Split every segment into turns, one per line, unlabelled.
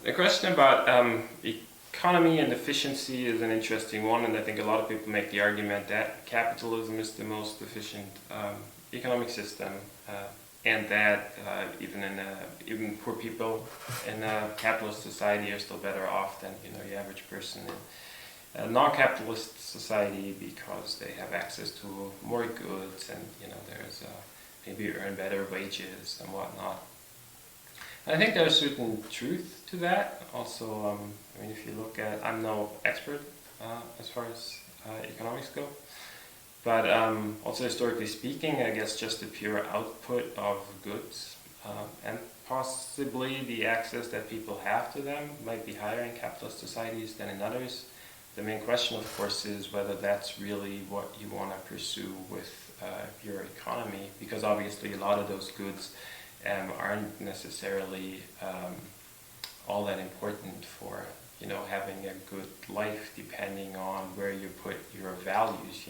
the question about economy and efficiency is an interesting one, and I think a lot of people make the argument that capitalism is the most efficient economic system, and that even poor people in a capitalist society are still better off than the average person in a non-capitalist society because they have access to more goods and there's maybe earn better wages and whatnot. And I think there's certain truth to that. Also, if you look at, I'm no expert as far as economics go, but also historically speaking, I guess just the pure output of goods and possibly the access that people have to them might be higher in capitalist societies than in others. The main question, of course, is whether that's really what you want to pursue with your economy, because obviously a lot of those goods aren't necessarily all that important for having a good life, depending on where you put your values.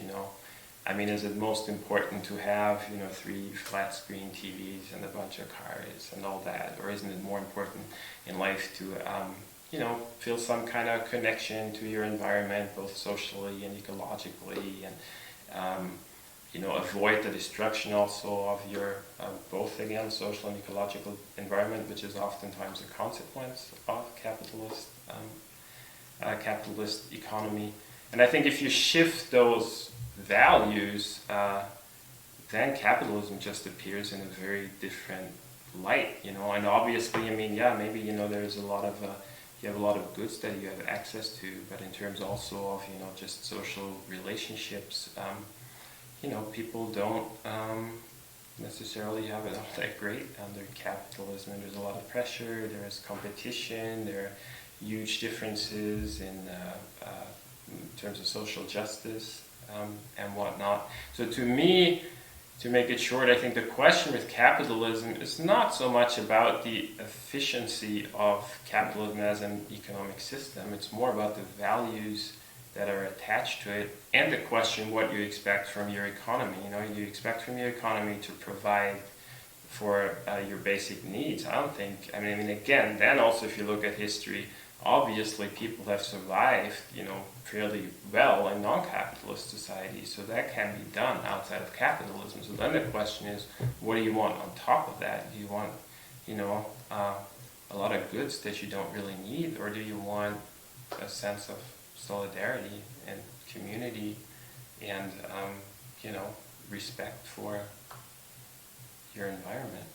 Is it most important to have 3 flat screen TVs and a bunch of cars and all that, or isn't it more important in life to feel some kind of connection to your environment, both socially and ecologically, and avoid the destruction also of your both again social and ecological environment, which is oftentimes a consequence of capitalist economy. And I think if you shift those values, then capitalism just appears in a very different light, and obviously, maybe there's a lot of you have a lot of goods that you have access to, but in terms also of just social relationships, people don't necessarily have it all that great under capitalism. And there's a lot of pressure, there's competition, there are huge differences in terms of social justice and whatnot. So to me, to make it short, I think the question with capitalism is not so much about the efficiency of capitalism as an economic system. It's more about the values that are attached to it, and the question what you expect from your economy. You expect from your economy to provide for your basic needs. I don't think, again, then also if you look at history, obviously people have survived, fairly well in non-capitalist societies, so that can be done outside of capitalism. So then the question is, what do you want on top of that? Do you want, a lot of goods that you don't really need, or do you want a sense of solidarity and community and respect for your environment?